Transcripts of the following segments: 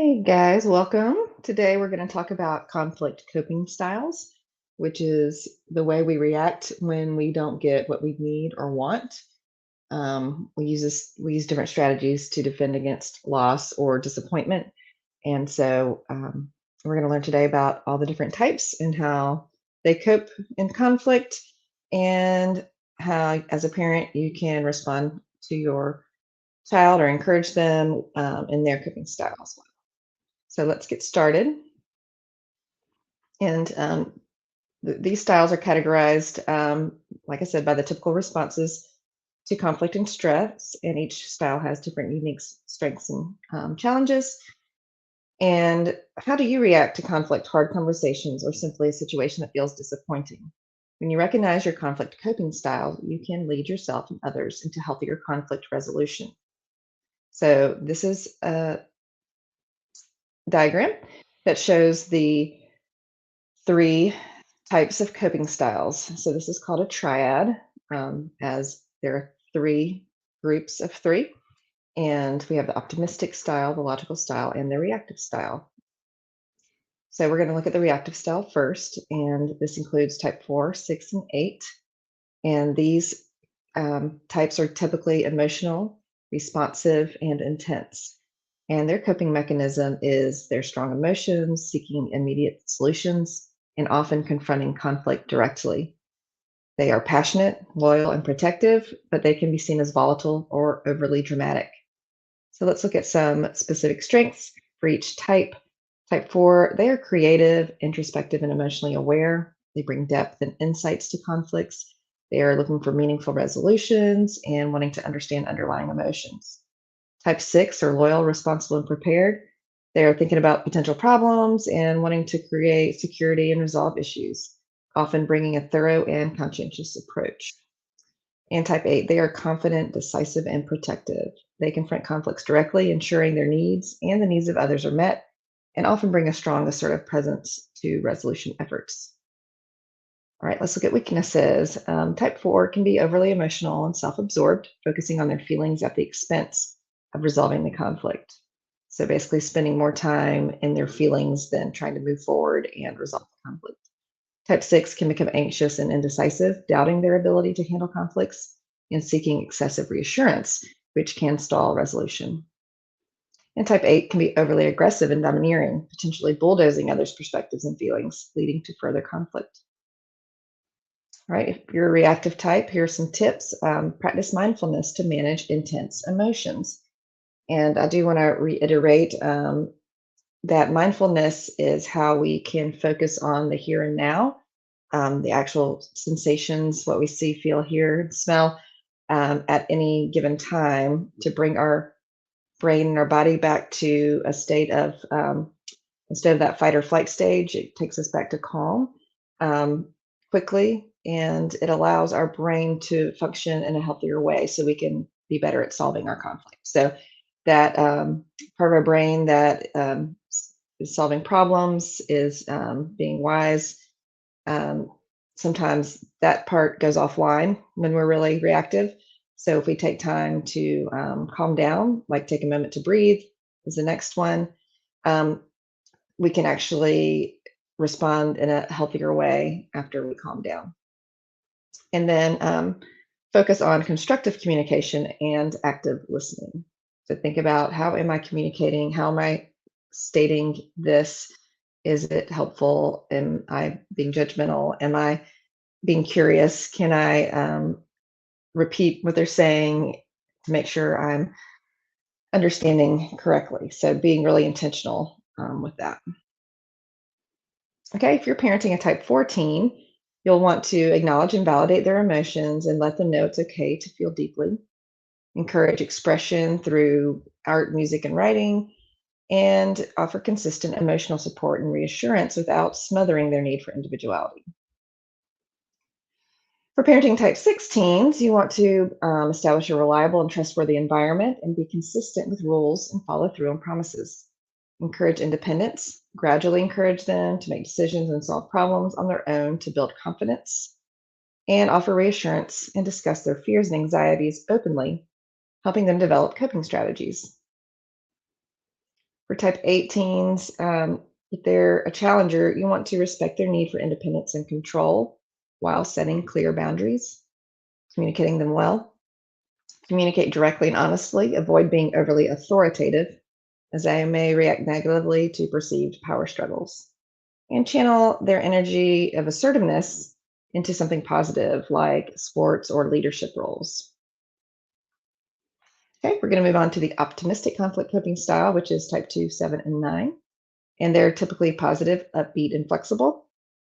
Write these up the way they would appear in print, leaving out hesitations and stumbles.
Hey guys, welcome. Today we're going to talk about conflict coping styles, which is the way we react when we don't get what we need or want. We use different strategies to defend against loss or disappointment, and we're going to learn today about all the different types and how they cope in conflict, and how, as a parent, you can respond to your child or encourage them in their coping styles. So let's get started. And these styles are categorized, like I said, by the typical responses to conflict and stress. And each style has different unique strengths and challenges. And how do you react to conflict, hard conversations, or simply a situation that feels disappointing? When you recognize your conflict coping style, you can lead yourself and others into healthier conflict resolution. So, this is a diagram that shows the three types of coping styles. So this is called a triad, as there are three groups of three. And we have the optimistic style, the logical style, and the reactive style. So we're going to look at the reactive style first, and this includes type 4, 6, and 8. And these types are typically emotional, responsive, and intense. And their coping mechanism is their strong emotions, seeking immediate solutions, and often confronting conflict directly. They are passionate, loyal, and protective, but they can be seen as volatile or overly dramatic. So let's look at some specific strengths for each type. Type 4, they are creative, introspective, and emotionally aware. They bring depth and insights to conflicts. They are looking for meaningful resolutions and wanting to understand underlying emotions. Type 6 are loyal, responsible, and prepared. They are thinking about potential problems and wanting to create security and resolve issues, often bringing a thorough and conscientious approach. And type 8, they are confident, decisive, and protective. They confront conflicts directly, ensuring their needs and the needs of others are met, and often bring a strong, assertive presence to resolution efforts. All right, let's look at weaknesses. Type 4 can be overly emotional and self absorbed, focusing on their feelings at the expense of resolving the conflict. So basically, spending more time in their feelings than trying to move forward and resolve the conflict. Type 6 can become anxious and indecisive, doubting their ability to handle conflicts and seeking excessive reassurance, which can stall resolution. And type 8 can be overly aggressive and domineering, potentially bulldozing others' perspectives and feelings, leading to further conflict. All right, if you're a reactive type, here are some tips. Practice mindfulness to manage intense emotions. And I do want to reiterate that mindfulness is how we can focus on the here and now, the actual sensations, what we see, feel, hear, smell at any given time, to bring our brain and our body back to a state of, instead of that fight or flight stage, it takes us back to calm quickly, and it allows our brain to function in a healthier way so we can be better at solving our conflict. So that part of our brain that is solving problems, is being wise. Um, Sometimes that part goes offline when we're really reactive. So if we take time to calm down, like take a moment to breathe is the next one, um, we can actually respond in a healthier way after we calm down. And then focus on constructive communication and active listening. So think about, how am I communicating? How am I stating this? Is it helpful? Am I being judgmental? Am I being curious? Can I repeat what they're saying to make sure I'm understanding correctly? So being really intentional with that. Okay, if you're parenting a type 4 teen, you'll want to acknowledge and validate their emotions and let them know it's okay to feel deeply. Encourage expression through art, music, and writing, and offer consistent emotional support and reassurance without smothering their need for individuality. For parenting type 6 teens, you want to establish a reliable and trustworthy environment and be consistent with rules and follow through on promises. Encourage independence, gradually encourage them to make decisions and solve problems on their own to build confidence, and offer reassurance and discuss their fears and anxieties openly, helping them develop coping strategies. For type 18s, if they're a challenger, you want to respect their need for independence and control while setting clear boundaries, communicating them well. Communicate directly and honestly. Avoid being overly authoritative, as they may react negatively to perceived power struggles. And channel their energy of assertiveness into something positive like sports or leadership roles. Okay, we're going to move on to the optimistic conflict coping style, which is type 2, 7, and 9. And they're typically positive, upbeat, and flexible.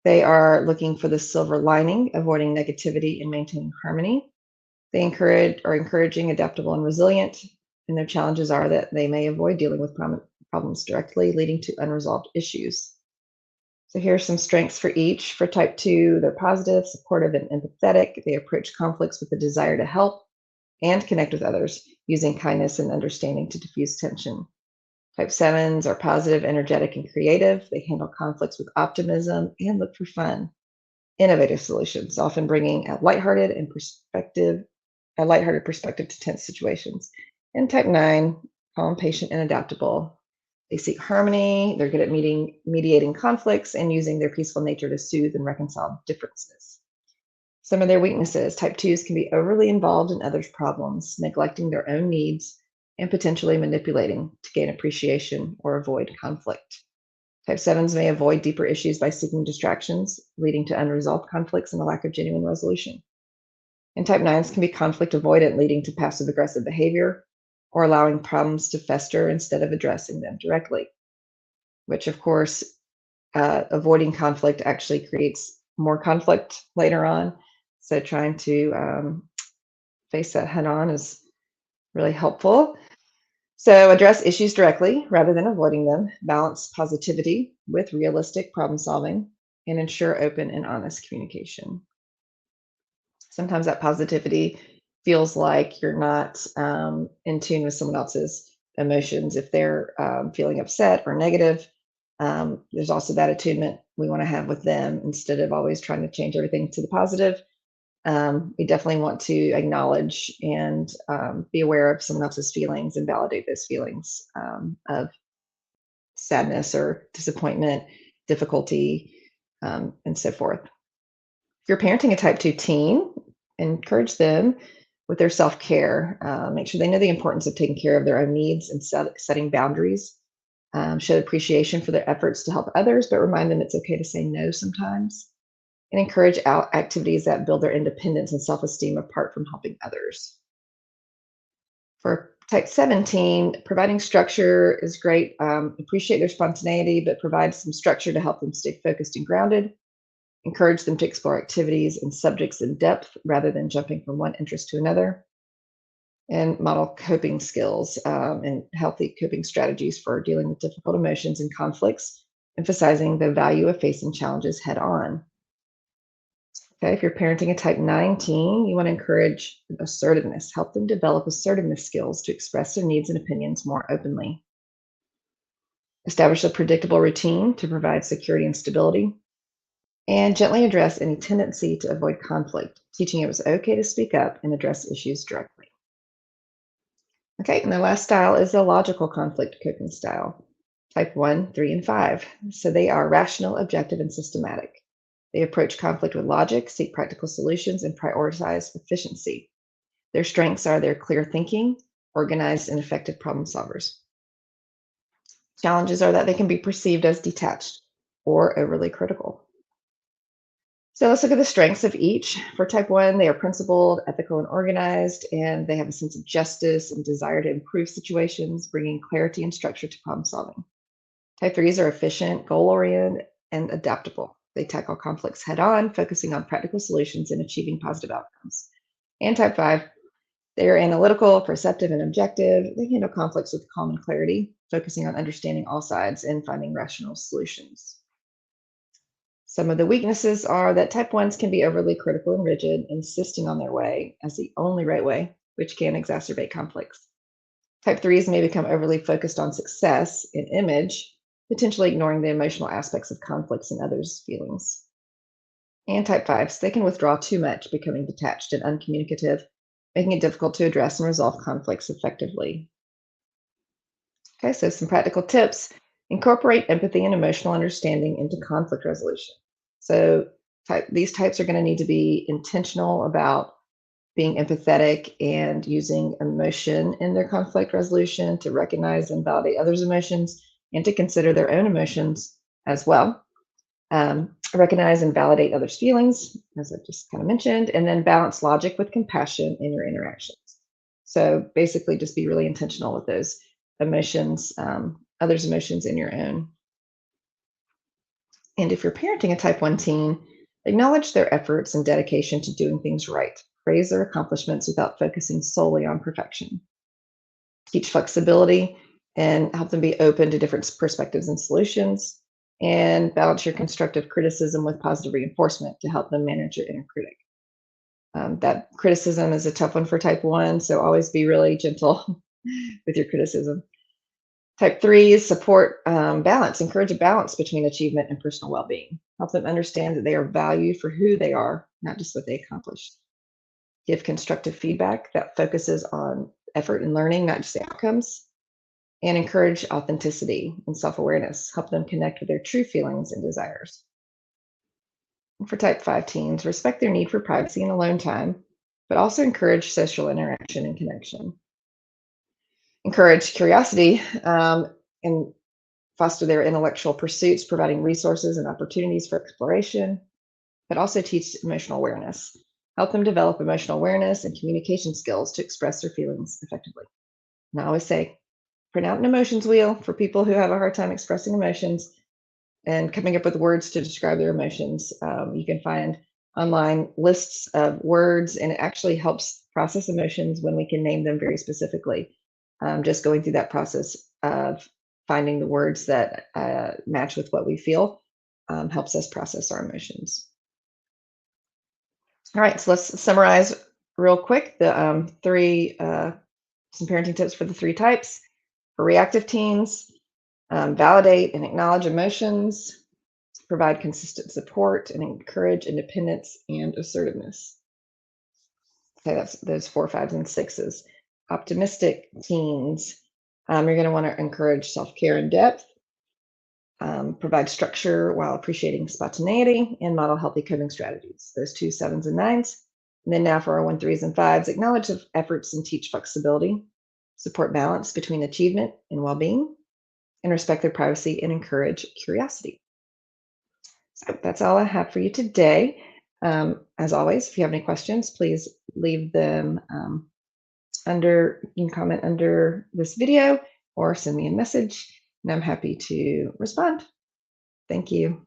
They are looking for the silver lining, avoiding negativity and maintaining harmony. They are encouraging, adaptable, and resilient. And their challenges are that they may avoid dealing with problems directly, leading to unresolved issues. So here are some strengths for each. For type 2, they're positive, supportive, and empathetic. They approach conflicts with a desire to help and connect with others, using kindness and understanding to diffuse tension. Type 7s are positive, energetic, and creative. They handle conflicts with optimism and look for fun, innovative solutions, often bringing a lighthearted perspective to tense situations. And type 9, calm, patient, and adaptable. They seek harmony. They're good at mediating conflicts and using their peaceful nature to soothe and reconcile differences. Some of their weaknesses: type 2s can be overly involved in others' problems, neglecting their own needs, and potentially manipulating to gain appreciation or avoid conflict. Type 7s may avoid deeper issues by seeking distractions, leading to unresolved conflicts and a lack of genuine resolution. And type 9s can be conflict avoidant, leading to passive aggressive behavior or allowing problems to fester instead of addressing them directly, which, of course, avoiding conflict actually creates more conflict later on. So trying to face that head on is really helpful. So address issues directly rather than avoiding them, balance positivity with realistic problem solving, and ensure open and honest communication. Sometimes that positivity feels like you're not in tune with someone else's emotions. If they're feeling upset or negative, there's also that attunement we want to have with them instead of always trying to change everything to the positive. We definitely want to acknowledge and be aware of someone else's feelings and validate those feelings of sadness or disappointment, difficulty, and so forth. If you're parenting a type 2 teen, encourage them with their self care. Make sure they know the importance of taking care of their own needs and setting boundaries. Show appreciation for their efforts to help others, but remind them it's okay to say no sometimes. And encourage activities that build their independence and self esteem apart from helping others. For type 17, providing structure is great. Appreciate their spontaneity, but provide some structure to help them stay focused and grounded. Encourage them to explore activities and subjects in depth rather than jumping from one interest to another. And model coping skills and healthy coping strategies for dealing with difficult emotions and conflicts, emphasizing the value of facing challenges head on. Okay, if you're parenting a type 19, you want to encourage assertiveness. Help them develop assertiveness skills to express their needs and opinions more openly. Establish a predictable routine to provide security and stability. And gently address any tendency to avoid conflict, teaching it was okay to speak up and address issues directly. Okay, and the last style is the logical conflict coping style, type 1, 3, and 5. So they are rational, objective, and systematic. They approach conflict with logic, seek practical solutions, and prioritize efficiency. Their strengths are their clear thinking, organized, and effective problem solvers. Challenges are that they can be perceived as detached or overly critical. So let's look at the strengths of each. For type 1, they are principled, ethical, and organized, and they have a sense of justice and desire to improve situations, bringing clarity and structure to problem solving. Type 3s are efficient, goal oriented, and adaptable. They tackle conflicts head on, focusing on practical solutions and achieving positive outcomes. And type 5, they are analytical, perceptive, and objective. They handle conflicts with calm and clarity, focusing on understanding all sides and finding rational solutions. Some of the weaknesses are that type 1s can be overly critical and rigid, insisting on their way as the only right way, which can exacerbate conflicts. Type 3s may become overly focused on success and image, potentially ignoring the emotional aspects of conflicts and others' feelings. And type 5s, they can withdraw too much, becoming detached and uncommunicative, making it difficult to address and resolve conflicts effectively. Okay, so some practical tips. Incorporate empathy and emotional understanding into conflict resolution. So these types are going to need to be intentional about being empathetic and using emotion in their conflict resolution to recognize and validate others' emotions and to consider their own emotions as well. Recognize and validate others' feelings, as I just kind of mentioned, and then balance logic with compassion in your interactions. So basically, just be really intentional with those emotions, others' emotions, and your own. And if you're parenting a type 1 teen, acknowledge their efforts and dedication to doing things right. Praise their accomplishments without focusing solely on perfection. Teach flexibility and help them be open to different perspectives and solutions. And balance your constructive criticism with positive reinforcement to help them manage your inner critic. That criticism is a tough one for type 1, so always be really gentle with your criticism. Type 3 is support balance. Encourage a balance between achievement and personal well being. Help them understand that they are valued for who they are, not just what they accomplished. Give constructive feedback that focuses on effort and learning, not just the outcomes. And encourage authenticity and self awareness. Help them connect with their true feelings and desires. And for type 5 teens, respect their need for privacy and alone time, but also encourage social interaction and connection. Encourage curiosity and foster their intellectual pursuits, providing resources and opportunities for exploration, but also teach emotional awareness. Help them develop emotional awareness and communication skills to express their feelings effectively. And I always say, print out an emotions wheel for people who have a hard time expressing emotions and coming up with words to describe their emotions. You can find online lists of words, and it actually helps process emotions when we can name them very specifically. Just going through that process of finding the words that match with what we feel helps us process our emotions. All right, so let's summarize real quick the three some parenting tips for the three types. For reactive teens, validate and acknowledge emotions, provide consistent support, and encourage independence and assertiveness. Okay, that's those 4, 5s, and 6s. Optimistic teens, you're going to want to encourage self care and depth, provide structure while appreciating spontaneity, and model healthy coping strategies. Those 2, 7s, and 9s. And then now for our 1, 3s, and 5s, acknowledge efforts and teach flexibility, support balance between achievement and well being, and respect their privacy and encourage curiosity. So that's all I have for you today. As always, if you have any questions, please leave them you can comment under this video or send me a message, and I'm happy to respond. Thank you.